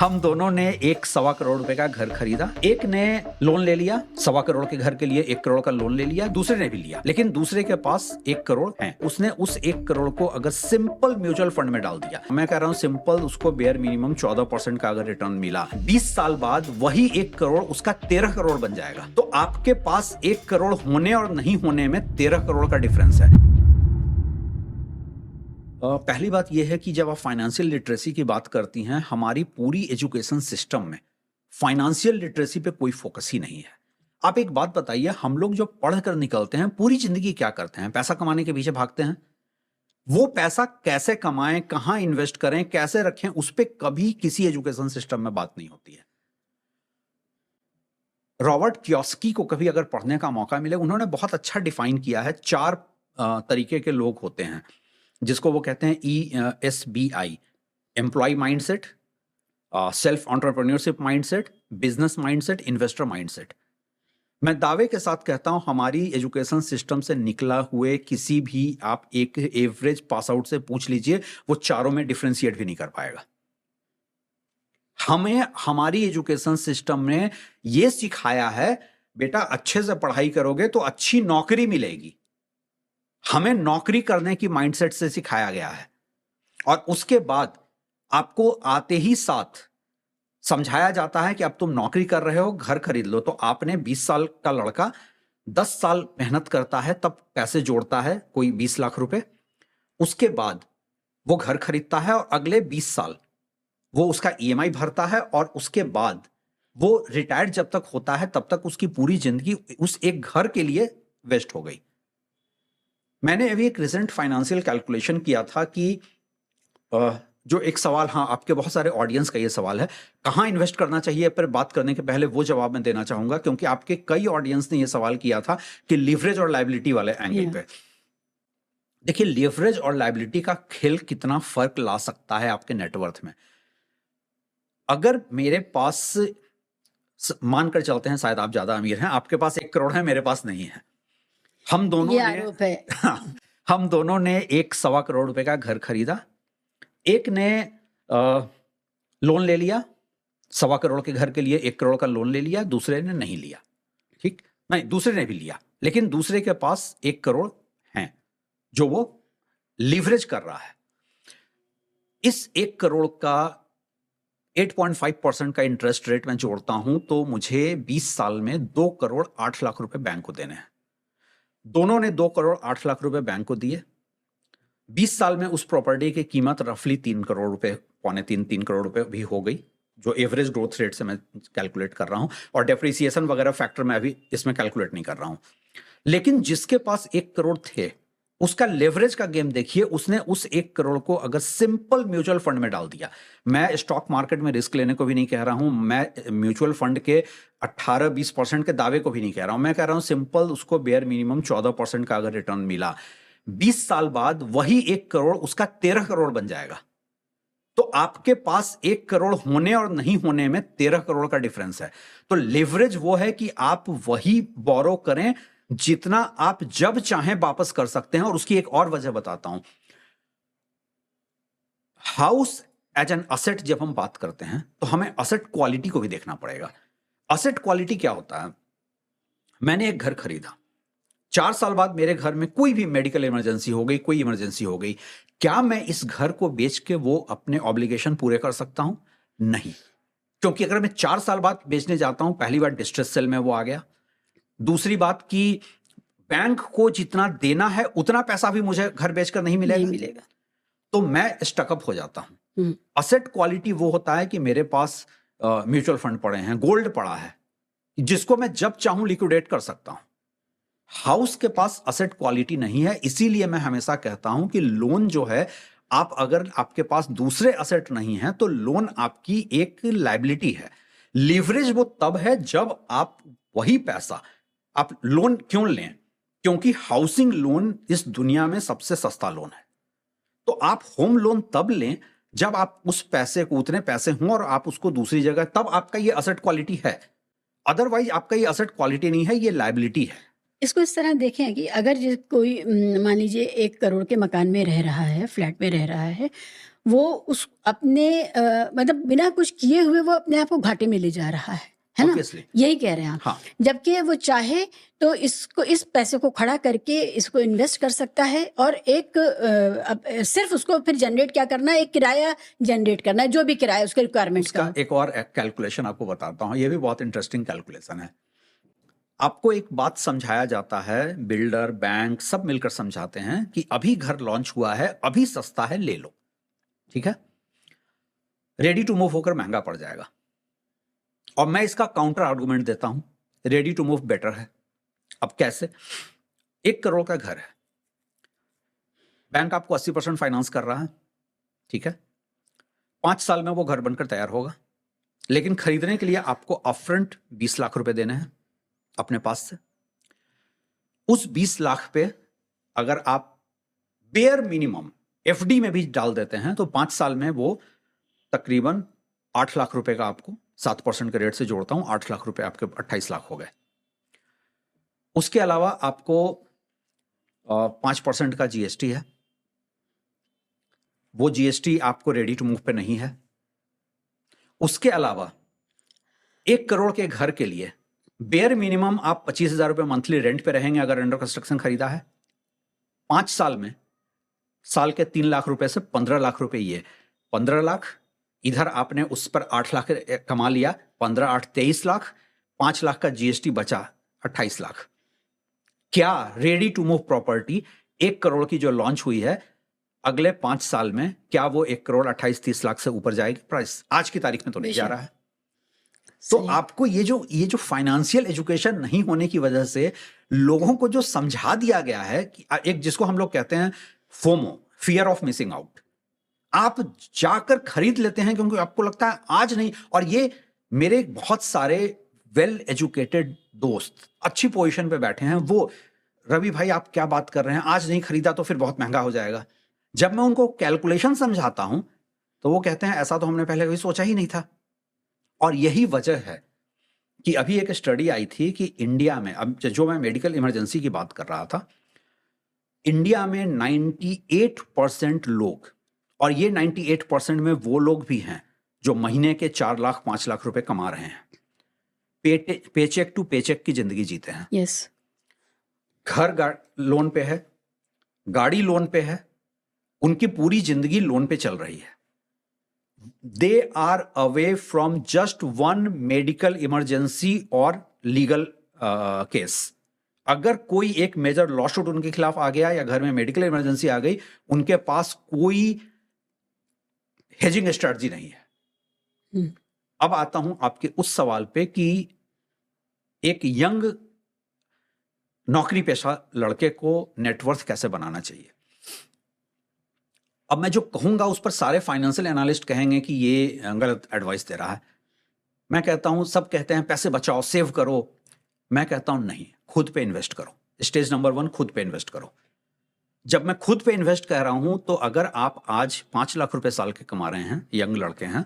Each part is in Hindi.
हम दोनों ने एक 1.25 करोड़ रुपए का घर खरीदा। एक ने लोन ले लिया 1.25 करोड़ के घर के लिए, 1 करोड़ का लोन ले लिया। दूसरे ने भी लिया, लेकिन दूसरे के पास 1 करोड़ है। उसने उस 1 करोड़ को अगर सिंपल म्यूचुअल फंड में डाल दिया, मैं कह रहा हूं सिंपल, उसको बेयर मिनिमम 14% का अगर रिटर्न मिला, 20 साल बाद वही 1 करोड़ उसका 13 करोड़ बन जाएगा। तो आपके पास 1 करोड़ होने और नहीं होने में 13 करोड़ का डिफरेंस है। पहली बात यह है कि जब आप फाइनेंशियल लिटरेसी की बात करती हैं, हमारी पूरी एजुकेशन सिस्टम में फाइनेंशियल लिटरेसी पे कोई फोकस ही नहीं है। आप एक बात बताइए, हम लोग जो पढ़ कर निकलते हैं पूरी जिंदगी क्या करते हैं? पैसा कमाने के पीछे भागते हैं। वो पैसा कैसे कमाएं, कहां इन्वेस्ट करें, कैसे रखें, उस पर कभी किसी एजुकेशन सिस्टम में बात नहीं होती है। रॉबर्ट कियोस्की को कभी अगर पढ़ने का मौका मिले, उन्होंने बहुत अच्छा डिफाइन किया है। 4 तरीके के लोग होते हैं जिसको वो कहते हैं ESBI: employ mindset, self entrepreneurship mindset, business mindset, investor mindset. मैं दावे के साथ कहता हूं, हमारी एजुकेशन सिस्टम से निकला हुए किसी भी आप एक एवरेज पास आउट से पूछ लीजिए, वो चारों में डिफरेंशिएट भी नहीं कर पाएगा। हमें हमारी एजुकेशन सिस्टम ने ये सिखाया है, बेटा अच्छे से पढ़ाई करोगे तो अच्छी नौकरी मिलेगी। हमें नौकरी करने की माइंडसेट से सिखाया गया है, और उसके बाद आपको आते ही साथ समझाया जाता है कि अब तुम नौकरी कर रहे हो, घर खरीद लो। तो आपने 20 साल का लड़का 10 साल मेहनत करता है, तब पैसे जोड़ता है, कोई 20 लाख रुपए। उसके बाद वो घर खरीदता है और अगले 20 साल वो उसका EMI भरता है, और उसके बाद वो रिटायर्ड जब तक होता है तब तक उसकी पूरी जिंदगी उस एक घर के लिए वेस्ट हो गई। मैंने अभी एक रिसेंट फाइनेंशियल कैलकुलेशन किया था कि जो एक सवाल, हाँ आपके बहुत सारे ऑडियंस का ये सवाल है, कहाँ इन्वेस्ट करना चाहिए, पर बात करने के पहले वो जवाब मैं देना चाहूंगा, क्योंकि आपके कई ऑडियंस ने ये सवाल किया था कि लिवरेज और लायबिलिटी वाले एंगल पे। देखिए, लिवरेज और लायबिलिटी का खेल कितना फर्क ला सकता है आपके नेटवर्थ में। अगर मेरे पास, मानकर चलते हैं शायद आप ज्यादा अमीर हैं, आपके पास 1 करोड़ है, मेरे पास नहीं है। हम दोनों ने हम दोनों ने एक 1.25 करोड़ रुपए का घर खरीदा। एक ने लोन ले लिया 1.25 करोड़ के घर के लिए, 1 करोड़ का लोन ले लिया। दूसरे ने नहीं लिया, ठीक नहीं, दूसरे ने भी लिया, लेकिन दूसरे के पास 1 करोड़ हैं जो वो लीवरेज कर रहा है। इस 1 करोड़ का 8.5% का इंटरेस्ट रेट मैं जोड़ता हूं तो मुझे 20 साल में 2 करोड़ 8 लाख रुपए बैंक को देने हैं। दोनों ने 2 करोड़ 8 लाख रुपए बैंक को दिए। 20 साल में उस प्रॉपर्टी की कीमत रफली 3 करोड़ रुपए, 2.25-3 करोड़ रुपए भी हो गई, जो एवरेज ग्रोथ रेट से मैं कैलकुलेट कर रहा हूं, और डेप्रिसिएशन वगैरह फैक्टर मैं अभी इसमें कैलकुलेट नहीं कर रहा हूं। लेकिन जिसके पास 1 करोड़ थे, उसका लेवरेज का गेम देखिए। उसने उस 1 करोड़ को अगर सिंपल म्यूचुअल फंड में डाल दिया, मैं स्टॉक मार्केट में रिस्क लेने को भी नहीं कह रहा हूं, मैं म्यूचुअल फंड के 18-20% के दावे को भी नहीं कह रहा हूं, मैं कह रहा हूं सिंपल उसको बेयर मिनिमम 14% का अगर रिटर्न मिला, 20 साल बाद वही 1 करोड़ उसका 13 करोड़ बन जाएगा। तो आपके पास 1 करोड़ होने और नहीं होने में 13 करोड़ का डिफरेंस है। तो लेवरेज वो है कि आप वही बोरो करें जितना आप जब चाहें वापस कर सकते हैं। और उसकी एक और वजह बताता हूं, हाउस एज एन असेट जब हम बात करते हैं तो हमें असेट क्वालिटी को भी देखना पड़ेगा। असेट क्वालिटी क्या होता है? मैंने एक घर खरीदा, 4 साल बाद मेरे घर में कोई भी मेडिकल इमरजेंसी हो गई, कोई इमरजेंसी हो गई, क्या मैं इस घर को बेच के वो अपने ऑब्लिगेशन पूरे कर सकता हूं? नहीं, क्योंकि अगर मैं 4 साल बाद बेचने जाता हूं, पहली बार डिस्ट्रेस सेल में वो आ गया। दूसरी बात कि बैंक को जितना देना है उतना पैसा भी मुझे घर बेचकर नहीं मिलेगा, तो मैं स्टकअप हो जाता हूं। असेट क्वालिटी वो होता है कि मेरे पास म्यूचुअल फंड पड़े हैं, गोल्ड पड़ा है, जिसको मैं जब चाहूं लिक्विडेट कर सकता हूं। हाउस के पास असेट क्वालिटी नहीं है, इसीलिए मैं हमेशा कहता हूं कि लोन जो है, आप अगर आपके पास दूसरे असेट नहीं है तो लोन आपकी एक लायबिलिटी है। लीवरेज वो तब है जब आप वही पैसा, आप लोन क्यों लें? क्योंकि हाउसिंग लोन इस दुनिया में सबसे सस्ता लोन है। तो आप होम लोन तब लें जब आप उस पैसे को, उतने पैसे हों और आप उसको दूसरी जगह, तब आपका ये असेट क्वालिटी है। अदरवाइज आपका ये असेट क्वालिटी नहीं है, ये लायबिलिटी है। इसको इस तरह देखें कि अगर कोई मान लीजिए 1 करोड़ के मकान में रह रहा है, फ्लैट में रह रहा है, वो उस अपने मतलब बिना कुछ किए हुए वो अपने आप को घाटे में ले जा रहा है ना? Obviously. यही कह रहे हैं आप। हाँ, जबकि वो चाहे तो इसको, इस पैसे को खड़ा करके इसको इन्वेस्ट कर सकता है और एक सिर्फ उसको फिर जनरेट क्या करना है, एक किराया जनरेट करना है, जो भी किराया उसके रिक्वायरमेंट्स का उसका एक और कैलकुलेशन आपको बताता हूँ, ये भी बहुत इंटरेस्टिंग कैलकुलेशन है। आपको एक बात समझाया जाता है, बिल्डर, बैंक सब मिलकर समझाते हैं कि अभी घर लॉन्च हुआ है, अभी सस्ता है, ले लो, ठीक है? रेडी टू मूव होकर महंगा पड़ जाएगा। और मैं इसका काउंटर आर्गुमेंट देता हूं, रेडी टू मूव बेटर है। अब कैसे? 1 करोड़ का घर है, बैंक आपको 80% फाइनेंस कर रहा है, ठीक है? 5 साल में वो घर बनकर तैयार होगा, लेकिन खरीदने के लिए आपको अपफ्रंट 20 लाख रुपए देने हैं अपने पास से। उस 20 लाख पे अगर आप बेयर मिनिमम एफडी में भी डाल देते हैं तो 5 साल में वो तकरीबन 8 लाख रुपए का, आपको 7% के रेट से जोड़ता हूं, 8 लाख रुपए आपके 28 लाख हो गए। उसके अलावा आपको 5% का जीएसटी है, वो जीएसटी आपको रेडी टू मूव पे नहीं है। उसके अलावा 1 करोड़ के घर के लिए बेयर मिनिमम आप 25,000 रुपए मंथली रेंट पे रहेंगे अगर अंडर कंस्ट्रक्शन खरीदा है। 5 साल में साल के 3 लाख रुपए से 15 लाख रुपए, ये 15 लाख, इधर आपने उस पर 8 लाख कमा लिया, 15 8 23 लाख, 5 लाख का जीएसटी बचा, 28 लाख। क्या ready to move property 1 crore की जो लॉन्च हुई है, अगले 5 साल में क्या वो 1 करोड़ 28-30 लाख से ऊपर जाएगी प्राइस? आज की तारीख में तो नहीं जा रहा है। तो आपको ये जो फाइनेंशियल एजुकेशन नहीं होने की वजह से लोगों को जो समझा दिया गया है कि एक, जिसको हम लोग कहते हैं FOMO, fear of missing out, आप जाकर खरीद लेते हैं क्योंकि आपको लगता है आज नहीं। और ये मेरे बहुत सारे वेल एजुकेटेड दोस्त अच्छी पोजीशन पे बैठे हैं, वो रवि भाई आप क्या बात कर रहे हैं, आज नहीं खरीदा तो फिर बहुत महंगा हो जाएगा। जब मैं उनको कैलकुलेशन समझाता हूं तो वो कहते हैं ऐसा तो हमने पहले कभी सोचा ही नहीं था। और यही वजह है कि अभी एक स्टडी आई थी कि इंडिया में, अब जो मैं मेडिकल इमरजेंसी की बात कर रहा था, इंडिया में 98% लोग, और ये 98% में वो लोग भी हैं जो महीने के 4 लाख 5 लाख रुपए कमा रहे हैं, पेचेक टू पेचेक की जिंदगी जीते हैं। यस। घर लोन पे है, गाड़ी लोन पे है, उनकी पूरी जिंदगी लोन पे चल रही है। They are away from just one medical emergency और लीगल केस। अगर कोई एक मेजर लॉसूट उनके खिलाफ आ गया या घर में मेडिकल इमरजेंसी आ गई, उनके पास कोई हेजिंग स्ट्रेटजी नहीं है। अब आता हूं आपके उस सवाल पे कि एक यंग नौकरी पेशा लड़के को नेटवर्थ कैसे बनाना चाहिए। अब मैं जो कहूंगा उस पर सारे फाइनेंशियल एनालिस्ट कहेंगे कि ये गलत एडवाइस दे रहा है। मैं कहता हूं, सब कहते हैं पैसे बचाओ, सेव करो, मैं कहता हूं नहीं, खुद पे इन्वेस्ट करो। स्टेज नंबर 1, खुद पे इन्वेस्ट करो। जब मैं खुद पे इन्वेस्ट कह रहा हूं तो अगर आप आज 5 लाख रुपए साल के कमा रहे हैं, यंग लड़के हैं,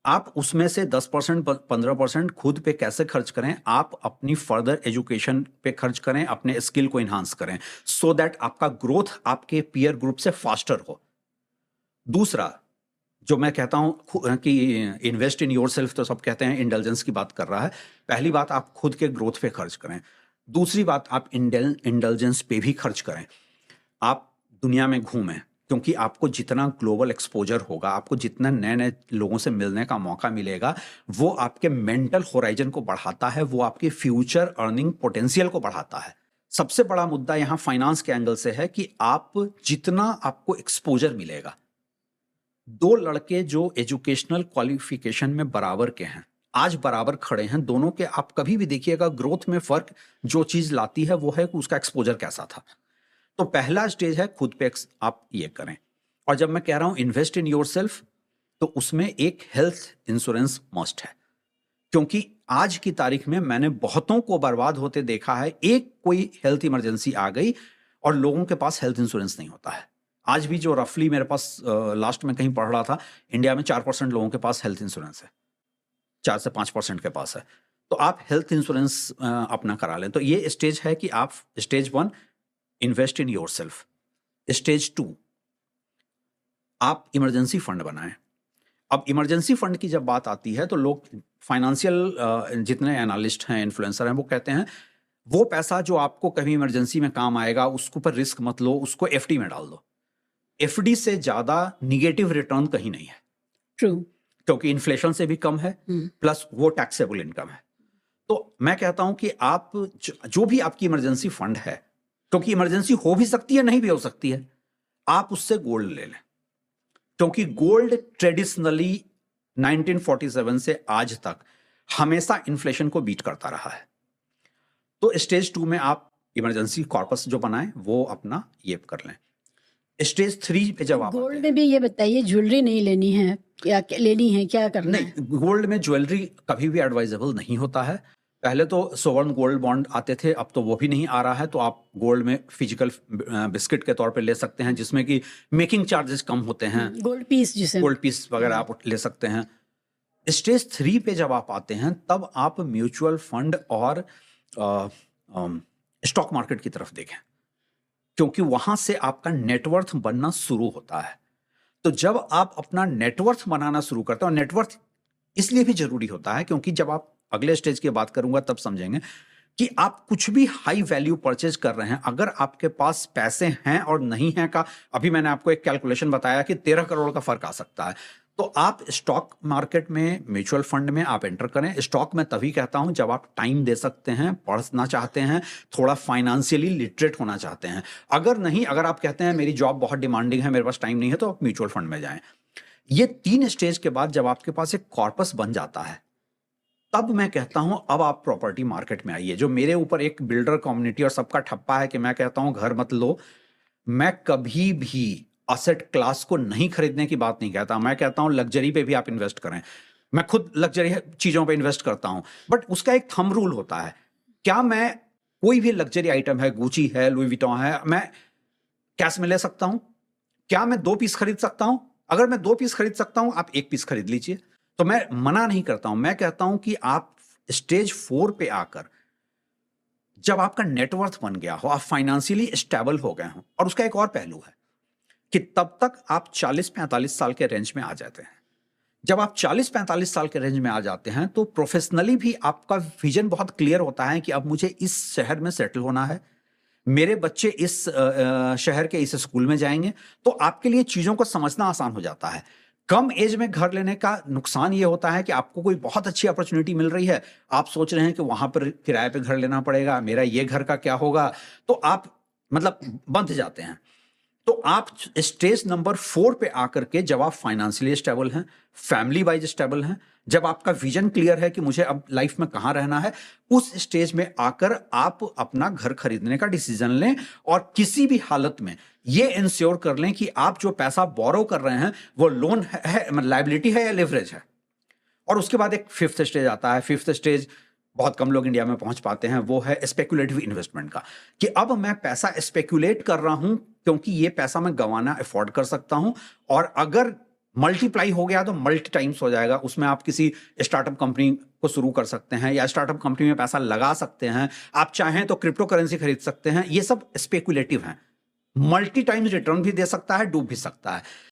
आप उसमें से 10% 15% खुद पे कैसे खर्च करें, आप अपनी फर्दर एजुकेशन पे खर्च करें, अपने स्किल को इन्हांस करें, सो दैट आपका ग्रोथ आपके पीयर ग्रुप से फास्टर हो। दूसरा जो मैं कहता हूं कि इन्वेस्ट इन योरसेल्फ, तो सब कहते हैं इंडल्जेंस की बात कर रहा है। पहली बात, आप खुद के ग्रोथ पे खर्च करें। दूसरी बात, आप इंडल्जेंस पे भी खर्च करें। आप दुनिया में घूमें, क्योंकि आपको जितना ग्लोबल एक्सपोजर होगा, आपको जितना नए नए लोगों से मिलने का मौका मिलेगा, वो आपके मेंटल होराइजन को बढ़ाता है, वो आपके फ्यूचर अर्निंग पोटेंशियल को बढ़ाता है। सबसे बड़ा मुद्दा यहाँ फाइनेंस के एंगल से है कि आप जितना आपको एक्सपोजर मिलेगा, 2 लड़के जो एजुकेशनल क्वालिफिकेशन में बराबर के हैं, आज बराबर खड़े हैं, दोनों के आप कभी भी देखिएगा ग्रोथ में फर्क जो चीज लाती है वो है कि उसका एक्सपोजर कैसा था। तो पहला स्टेज है खुद पे आप ये करें। और जब मैं कह रहा हूं इन्वेस्ट इन योरसेल्फ, तो उसमें एक हेल्थ इंश्योरेंस मस्ट है, क्योंकि आज की तारीख में मैंने बहुतों को बर्बाद होते देखा है। एक कोई हेल्थ इमरजेंसी आ गई और लोगों के पास हेल्थ इंश्योरेंस नहीं होता है। आज भी जो रफली मेरे पास लास्ट में कहीं पढ़ रहा था, इंडिया में 4% लोगों के पास हेल्थ इंश्योरेंस है, 4 से 5% के पास है। तो आप हेल्थ इंश्योरेंस अपना करा लें। तो ये स्टेज है कि आप stage 1 invest in yourself. Stage 2, आप इमरजेंसी फंड बनाएं। अब इमरजेंसी फंड की जब बात आती है तो लोग फाइनेंशियल जितने एनालिस्ट हैं, इन्फ्लुएंसर हैं, वो कहते हैं वो पैसा जो आपको कभी इमरजेंसी में काम आएगा उसके ऊपर रिस्क मत लो, उसको एफडी में डाल दो। एफडी से ज्यादा निगेटिव रिटर्न कहीं नहीं है, ट्रू, क्योंकि इन्फ्लेशन से भी कम है, प्लस वो टैक्सेबल इनकम है। तो मैं कहता हूं कि आप जो भी आपकी इमरजेंसी फंड है, क्योंकि इमरजेंसी हो भी सकती है, नहीं भी हो सकती है, आप उससे गोल्ड ले लें। क्योंकि गोल्ड ट्रेडिशनली 1947 से आज तक हमेशा इन्फ्लेशन को बीट करता रहा है। तो स्टेज 2 में आप इमरजेंसी कॉर्पस जो बनाएं वो अपना ये कर लें। स्टेज 3 पे जब आप गोल्ड में भी ये बताइए, ज्वेलरी नहीं लेनी है या लेनी है, क्या करना है? नहीं, गोल्ड में ज्वेलरी कभी भी एडवाइजेबल नहीं होता है। पहले तो सोवर्ण गोल्ड बॉन्ड आते थे, अब तो वो भी नहीं आ रहा है। तो आप गोल्ड में फिजिकल बिस्किट के तौर पे ले सकते हैं, जिसमें कि मेकिंग चार्जेस कम होते हैं। गोल्ड पीस, जिसे गोल्ड पीस वगैरह आप ले सकते हैं। स्टेज 3 पे जब आप आते हैं तब आप म्यूचुअल फंड और स्टॉक मार्केट की तरफ देखें, क्योंकि वहां से आपका नेटवर्थ बनना शुरू होता है। तो जब आप अपना नेटवर्थ बनाना शुरू करते हैं, और नेटवर्थ इसलिए भी जरूरी होता है क्योंकि जब आप अगले स्टेज की बात करूंगा तब समझेंगे कि आप कुछ भी हाई वैल्यू परचेज कर रहे हैं, अगर आपके पास पैसे हैं और नहीं हैं का, अभी मैंने आपको एक कैलकुलेशन बताया कि 13 करोड़ का फर्क आ सकता है। तो आप स्टॉक मार्केट में, म्यूचुअल फंड में आप एंटर करें। स्टॉक में तभी कहता हूं जब आप टाइम दे सकते हैं, पढ़ना चाहते हैं, थोड़ा फाइनेंशियली लिटरेट होना चाहते हैं। अगर नहीं, अगर आप कहते हैं मेरी जॉब बहुत डिमांडिंग है, मेरे पास टाइम नहीं है, तो आप म्यूचुअल फंड में जाएं। ये 3 स्टेज के बाद जब आपके पास एक कॉर्पस बन जाता है, तब मैं कहता हूं अब आप प्रॉपर्टी मार्केट में आइए। जो मेरे ऊपर एक बिल्डर कम्युनिटी और सबका ठप्पा है कि मैं कहता हूं घर मत लो, मैं कभी भी असेट क्लास को नहीं खरीदने की बात नहीं कहता। मैं कहता हूं लग्जरी पे भी आप इन्वेस्ट करें। मैं खुद लग्जरी चीजों पे इन्वेस्ट करता हूं, बट उसका एक थंब रूल होता है। क्या मैं कोई भी लग्जरी आइटम है, गुची है, लुई विटॉन है, मैं कैश में ले सकता हूं? क्या मैं 2 पीस खरीद सकता हूं? अगर मैं 2 पीस खरीद सकता हूं, आप 1 पीस खरीद लीजिए। तो मैं मना नहीं करता हूं, मैं कहता हूं कि आप स्टेज 4 पे आकर जब आपका नेटवर्थ बन गया हो, आप फाइनेंशियली स्टेबल हो गए हो, और उसका एक और पहलू है कि तब तक आप 40-45 साल के रेंज में आ जाते हैं। जब आप 40-45 साल के रेंज में आ जाते हैं तो प्रोफेशनली भी आपका विजन बहुत क्लियर होता है कि अब मुझे इस शहर में सेटल होना है, मेरे बच्चे इस शहर के इस स्कूल में जाएंगे। तो आपके लिए चीजों को समझना आसान हो जाता है। कम एज में घर लेने का नुकसान ये होता है कि आपको कोई बहुत अच्छी अपॉर्चुनिटी मिल रही है, आप सोच रहे हैं कि वहां पर किराए पे घर लेना पड़ेगा, मेरा ये घर का क्या होगा, तो आप मतलब बंध जाते हैं। तो आप स्टेज नंबर 4 पे आकर के जब आप फाइनेंशियली स्टेबल हैं, फैमिली वाइज स्टेबल हैं, जब आपका विजन क्लियर है कि मुझे अब लाइफ में कहां रहना है, उस स्टेज में आकर आप अपना घर खरीदने का डिसीजन लें। और किसी भी हालत में ये इंश्योर कर लें कि आप जो पैसा बोरो कर रहे हैं वो लोन है, लायबिलिटी है या लिवरेज है। और उसके बाद एक 5th स्टेज आता है। 5th स्टेज बहुत कम लोग इंडिया में पहुंच पाते हैं, वो है स्पेकुलेटिव इन्वेस्टमेंट का, कि अब मैं पैसा स्पेकुलेट कर रहा हूं क्योंकि ये पैसा मैं गंवाना अफोर्ड कर सकता हूं, और अगर मल्टीप्लाई हो गया तो मल्टी टाइम्स हो जाएगा। उसमें आप किसी स्टार्टअप कंपनी को शुरू कर सकते हैं या स्टार्टअप कंपनी में पैसा लगा सकते हैं। आप चाहें तो क्रिप्टो करेंसी खरीद सकते हैं। ये सब स्पेकुलेटिव हैं, मल्टी टाइम्स रिटर्न भी दे सकता है, डूब भी सकता है।